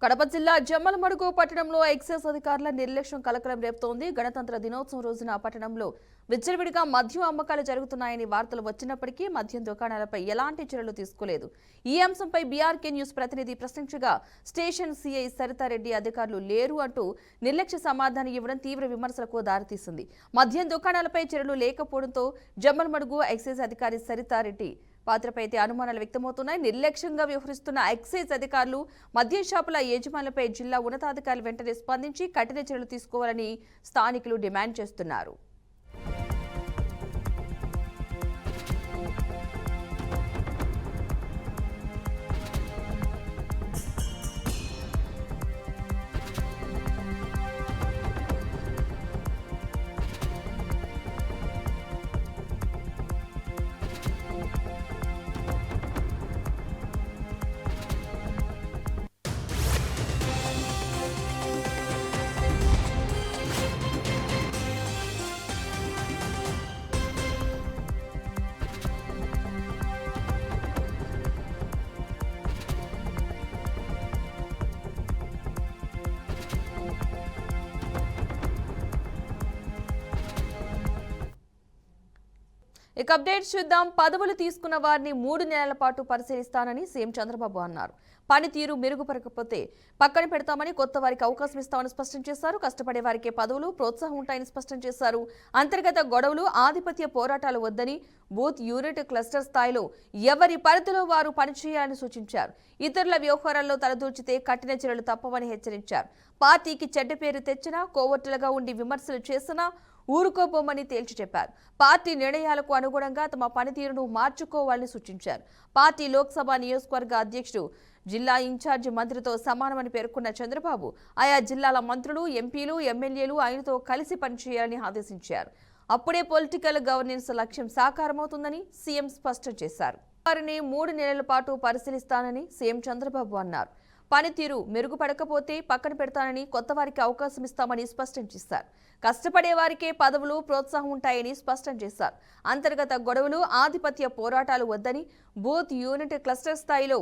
కడప జిల్లా జమ్మలమడుగు పట్టణంలో ఎక్సైజ్ అధికారుల నిర్లక్ష్యం కలకలం రేపుతోంది. గణతంత్ర దినోత్సవం రోజున పట్టణంలో విచ్చలవిడిగా మద్యం అమ్మకాలు జరుగుతున్నాయని వార్తలు వచ్చినప్పటికీ మద్యం దుకాణాలపై ఎలాంటి చర్యలు తీసుకోలేదు. ఈ అంశంపై బీఆర్కే న్యూస్ ప్రతినిధి ప్రశ్నించగా స్టేషన్ సీఐ సరితారెడ్డి అధికారులు లేరు అంటూ నిర్లక్ష్య సమాధానం ఇవ్వడం తీవ్ర విమర్శలకు దారితీసింది. మద్యం దుకాణాలపై చర్యలు లేకపోవడంతో జమ్మలమడుగు ఎక్సైజ్ అధికారి సరితారెడ్డి పాత్రపై అయితే అనుమానాలు వ్యక్తమవుతున్నాయి. నిర్లక్ష్యంగా వ్యవహరిస్తున్న ఎక్సైజ్ అధికారులు మద్యం షాపుల యజమానులపై జిల్లా ఉన్నతాధికారులు వెంటనే స్పందించి కఠిన చర్యలు తీసుకోవాలని స్థానికులు డిమాండ్ చేస్తున్నారు. ఇక అప్డేట్స్ చూద్దాం. పదవులు తీసుకున్న వారిని 3 నెలల పాటు పరిశీలిస్తానని సీఎం చంద్రబాబు అన్నారు. పనితీరు మెరుగుపరకపోతే పక్కన పెడతామని, కొత్త వారికి అవకాశం ఇస్తామని స్పష్టం చేశారు. కష్టపడే వారికే పదవులు, ప్రోత్సాహం ఉంటాయని స్పష్టం చేశారు. అంతర్గత గొడవలు, ఆధిపత్య పోరాటాలు వద్దని, బూత్ యూనిట్ క్లస్టర్ స్థాయిలో ఎవరి పరిధిలో వారు పనిచేయాలని సూచించారు. ఇతరుల వ్యవహారాల్లో తలదూర్చితే కఠిన చర్యలు తప్పవని హెచ్చరించారు. పార్టీకి చెడ్డ పేరు తెచ్చినా, కోవర్టులుగా ఉండి విమర్శలు చేసినా ఊరుకోబోమని తేల్చి చెప్పారు. పార్టీ నిర్ణయాలకు అనుగుణంగా తమ పనితీరును మార్చుకోవాలని సూచించారు. పార్టీ లోక్సభ నియోజకవర్గ అధ్యక్షుడు జిల్లా ఇన్ఛార్జి మంత్రితో సమానమని పేర్కొన్న చంద్రబాబు ఆయా జిల్లాల మంత్రులు, ఎంపీలు, ఎమ్మెల్యేలు ఆయనతో కలిసి పనిచేయాలని ఆదేశించారు. అప్పుడే పొలిటికల్ గవర్నెన్స్ లక్ష్యం సాకారమవుతుందని సీఎం స్పష్టం చేశారు. వారిని 3 నెలల పాటు పరిశీలిస్తానని సీఎం చంద్రబాబు అన్నారు. పనితీరు మెరుగుపడకపోతే పక్కన పెడతానని, కొత్త వారికి అవకాశం ఇస్తామని స్పష్టం చేశారు. కష్టపడే వారికే పదవులు, ప్రోత్సాహం ఉంటాయని స్పష్టం చేశారు. అంతర్గత గొడవలు, ఆధిపత్య పోరాటాలు వద్దని, బూత్ యూనిట్ క్లస్టర్ స్థాయిలో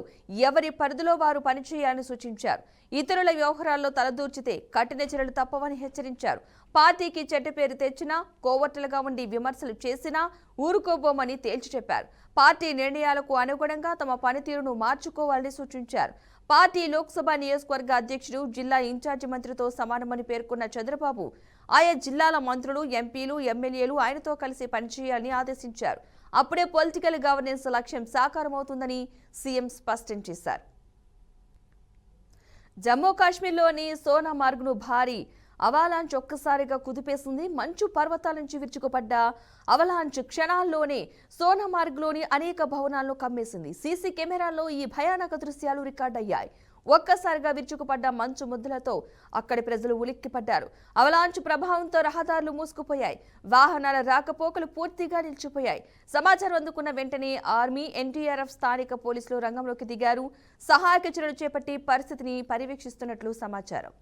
ఎవరి పరిధిలో వారు పనిచేయాలని సూచించారు. ఇతరుల వ్యవహారాల్లో తలదూర్చితే కఠిన చర్యలు తప్పవని హెచ్చరించారు. పార్టీకి చెడ్డ పేరు తెచ్చినా, కోవర్టులుగా ఉండి విమర్శలు చేసినా ఊరుకోబోమని తేల్చి చెప్పారు. పార్టీ నిర్ణయాలకు అనుగుణంగా తమ పనితీరును మార్చుకోవాలని సూచించారు. పార్టీ లోక్సభ నియోజకవర్గ అధ్యక్షుడు జిల్లా ఇన్ఛార్జి మంత్రితో సమానమని పేర్కొన్న చంద్రబాబు ఆయా జిల్లాల మంత్రులు, ఎంపీలు, ఎమ్మెల్యేలు ఆయనతో కలిసి పనిచేయాలని ఆదేశించారు. అప్పుడే పొలిటికల్ గవర్నెన్స్ లక్ష్యం సాకారమవుతుందని సీఎం స్పష్టం చేశారు. జమ్మూ కాశ్మీర్లోని సోనామార్గ్ను భారీ అవలాంచ్ ఒక్కసారిగా కుదిపేసింది. మంచు పర్వతాల నుంచి విరుచుకుపడ్డ అవలాంచ్ క్షణాల్లోనే సోనామార్గ్లోని అనేక భవనాలను కమ్మేసింది. సీసీ కెమెరాల్లో ఈ భయానక దృశ్యాలు రికార్డయ్యాయి. ఒక్కసారిగా విరుచుకుపడ్డ మంచు ముద్దలతో అక్కడి ప్రజలు ఉలిక్కిపడ్డారు. అవలాంచ్ ప్రభావంతో రహదారులు మూసుకుపోయాయి. వాహనాల రాకపోకలు పూర్తిగా నిలిచిపోయాయి. సమాచారం అందుకున్న వెంటనే ఆర్మీ, ఎన్డీఆర్ఎఫ్, స్థానిక పోలీసులు రంగంలోకి దిగారు. సహాయక చర్యలు చేపట్టి పరిస్థితిని పర్యవేక్షిస్తున్నట్లు సమాచారం.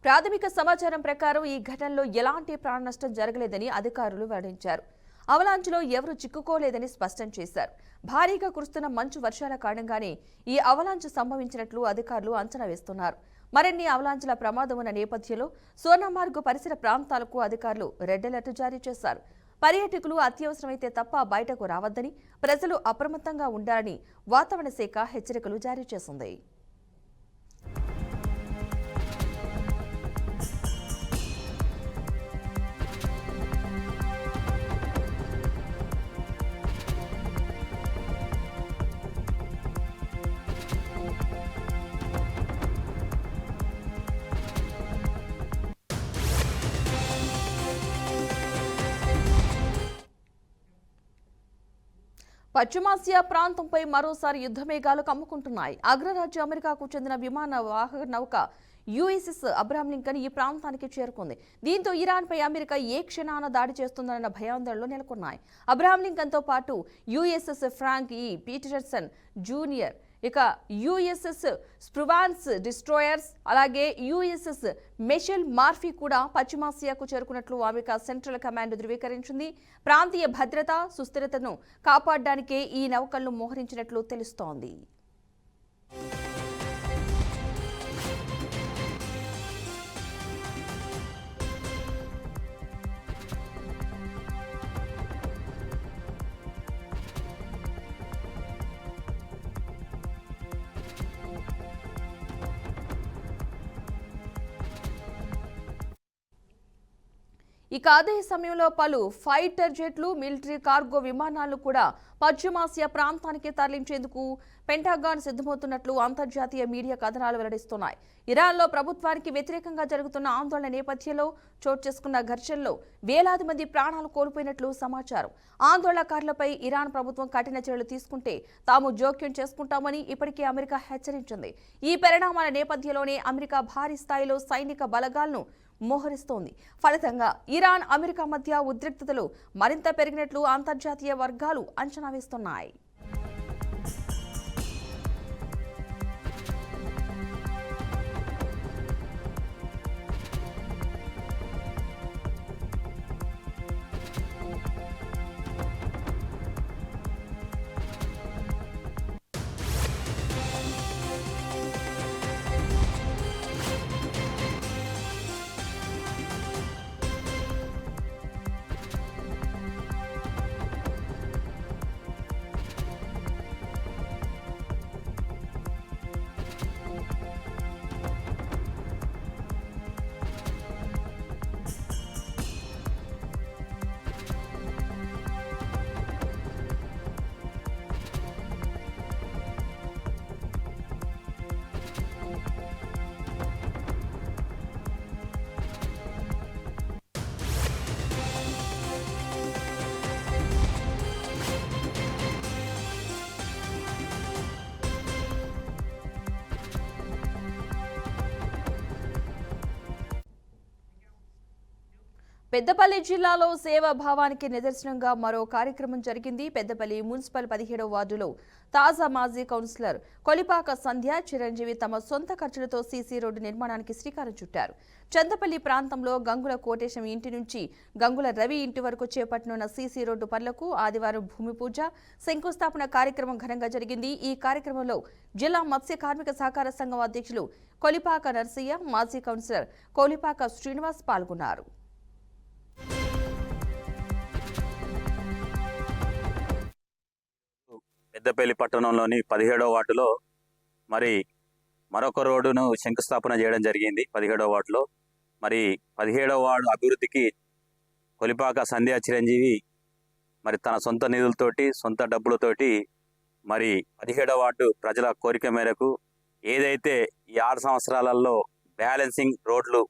ప్రాథమిక సమాచారం ప్రకారం ఈ ఘటనలో ఎలాంటి ప్రాణ నష్టం జరగలేదని అధికారులు వెల్లడించారు. అవలాంచ్లో ఎవరూ చిక్కుకోలేదని స్పష్టం చేశారు. భారీగా కురుస్తున్న మంచు వర్షాల కారణంగానే ఈ అవలాంచ్ సంభవించినట్లు అధికారులు అంచనా వేస్తున్నారు. మరిన్ని అవలాంచ్ల ప్రమాదం ఉన్న నేపథ్యంలో సోనామార్గ్ పరిసర ప్రాంతాలకు అధికారులు రెడ్ అలర్ట్ జారీ చేశారు. పర్యాటకులు అత్యవసరమైతే తప్ప బయటకు రావద్దని, ప్రజలు అప్రమత్తంగా ఉండాలని వాతావరణ శాఖ హెచ్చరికలు జారీ చేసింది. పశ్చిమాసియా ప్రాంతంపై మరోసారి యుద్ధ మేఘాలు కమ్ముకుంటున్నాయి. అగ్రరాజ్య అమెరికాకు చెందిన విమాన వాహక నౌక యుఎస్ఎస్ అబ్రహాం లింకన్ ఈ ప్రాంతానికి చేరుకుంది. దీంతో ఇరాన్పై అమెరికా ఏ క్షణాన దాడి చేస్తుందన్న భయాందోళనలు నెలకొన్నాయి. అబ్రహాం లింకన్తో పాటు యుఎస్ఎస్ ఫ్రాంక్ ఈ పీటర్సన్ జూనియర్, ఇక యుఎస్ఎస్ స్ప్రువాన్స్ డిస్ట్రాయర్స్, అలాగే యుఎస్ఎస్ మెషెల్ మార్ఫీ కూడా పశ్చిమాసియాకు చేరుకున్నట్లు అమెరికా సెంట్రల్ కమాండ్ ధృవీకరించింది. ప్రాంతీయ భద్రత, సుస్థిరతను కాపాడడానికే ఈ నౌకలను మోహరించినట్లు తెలుస్తోంది. ఇక అదే సమయంలో పలు ఫైటర్ జెట్లు, మిలిటరీ కార్గో విమానాలు కూడా పశ్చిమాసియా ప్రాంతానికి తరలించేందుకు పెంటాగాన్ సిద్ధమవుతున్నట్లు అంతర్జాతీయ మీడియా కథనాలు వెల్లడిస్తున్నాయి. ఇరాన్లో ప్రభుత్వానికి వ్యతిరేకంగా జరుగుతున్న ఆందోళన నేపథ్యంలో చోటు చేసుకున్న ఘర్షణలో వేలాది మంది ప్రాణాలు కోల్పోయినట్లు సమాచారం. ఆందోళనకారులపై ఇరాన్ ప్రభుత్వం కఠిన చర్యలు తీసుకుంటే తాము జోక్యం చేసుకుంటామని ఇప్పటికే అమెరికా హెచ్చరించింది. ఈ పరిణామాల నేపథ్యంలోనే అమెరికా భారీ స్థాయిలో సైనిక బలగాలను మోహరిస్తోంది. ఫలితంగా ఇరాన్, అమెరికా మధ్య ఉద్రిక్తతలు మరింత పెరిగినట్లు అంతర్జాతీయ వర్గాలు అంచనా వేస్తున్నాయి. పెద్దపల్లి జిల్లాలో సేవాభావానికి నిదర్శనంగా మరో కార్యక్రమం జరిగింది. పెద్దపల్లి మున్సిపల్ 17వ వార్డులో తాజా మాజీ కౌన్సిలర్ కొలిపాక సంధ్య చిరంజీవి తమ సొంత ఖర్చులతో సీసీ రోడ్డు నిర్మాణానికి శ్రీకారం చుట్టారు. చందపల్లి ప్రాంతంలో గంగుల కోటేశం ఇంటి నుంచి గంగుల రవి ఇంటి వరకు చేపట్టనున్న సీసీ రోడ్డు పనులకు ఆదివారం భూమి పూజ, శంకుస్థాపన కార్యక్రమం ఘనంగా జరిగింది. ఈ కార్యక్రమంలో జిల్లా మత్స్య కార్మిక సహకార సంఘం అధ్యక్షులు కొలిపాక నర్సయ్య, మాజీ కౌన్సిలర్ కొలిపాక శ్రీనివాస్ పాల్గొన్నారు. పెద్దపల్లి పట్టణంలోని 17వ వార్డులో మరి మరొక రోడ్డును శంకుస్థాపన చేయడం జరిగింది. 17వ వార్డులో మరి 17వ వార్డు అభివృద్ధికి కొలిపాక సంధ్యా చిరంజీవి మరి తన సొంత నిధులతోటి, సొంత డబ్బులతోటి మరి 17వ వార్డు ప్రజల కోరిక మేరకు ఏదైతే ఈ 6 సంవత్సరాలలో బ్యాలెన్సింగ్ రోడ్లు,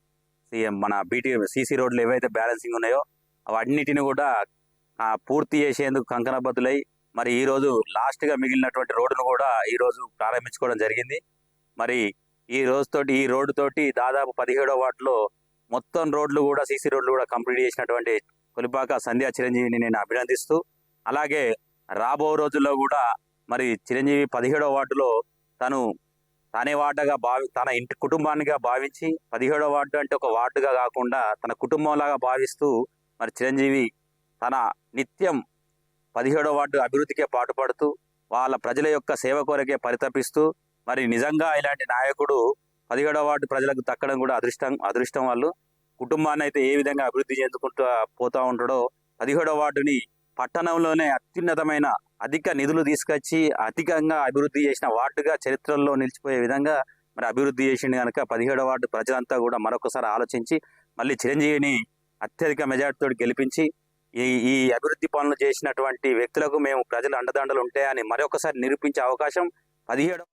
మన సీసీ రోడ్లు ఏవైతే బ్యాలెన్సింగ్ ఉన్నాయో అవన్నిటిని కూడా పూర్తి చేసేందుకు కంకణబద్దులై మరి ఈరోజు లాస్ట్గా మిగిలినటువంటి రోడ్డును కూడా ఈరోజు ప్రారంభించుకోవడం జరిగింది. మరి ఈ రోడ్డు తోటి దాదాపు 17వ వార్డులో మొత్తం రోడ్లు కూడా, సీసీ రోడ్లు కూడా కంప్లీట్ చేసినటువంటి కొలిపాక సంధ్యా చిరంజీవిని నేను అభినందిస్తూ, అలాగే రాబో రోజుల్లో కూడా మరి చిరంజీవి 17వ వార్డులో తానే వార్డుగా తన ఇంటి కుటుంబానిగా భావించి 17వ వార్డు అంటే ఒక వార్డుగా కాకుండా తన కుటుంబంలాగా భావిస్తూ మరి చిరంజీవి తన నిత్యం 17వ వార్డు అభివృద్ధికే పాటుపడుతూ వాళ్ళ ప్రజల యొక్క సేవ కొరకే పరితపిస్తూ మరి నిజంగా ఇలాంటి నాయకుడు 17వ వార్డు ప్రజలకు దక్కడం కూడా అదృష్టం. వాళ్ళు కుటుంబాన్ని అయితే ఏ విధంగా అభివృద్ధి చెందుకుంటూ పోతా ఉంటాడో 17వ వార్డుని పట్టణంలోనే అత్యున్నతమైన అధిక నిధులు తీసుకొచ్చి అధికంగా అభివృద్ధి చేసిన వార్డుగా చరిత్రలో నిలిచిపోయే విధంగా మరి అభివృద్ధి చేసింది కనుక 17వ వార్డు ప్రజలంతా కూడా మరొకసారి ఆలోచించి మళ్ళీ చిరంజీవిని అత్యధిక మెజార్టీతో గెలిపించి ఈ అభివృద్ధి పనులు చేసినటువంటి వ్యక్తులకు మేము ప్రజలు అండదండలు ఉంటాయని మరొకసారి నిరూపించే అవకాశం 17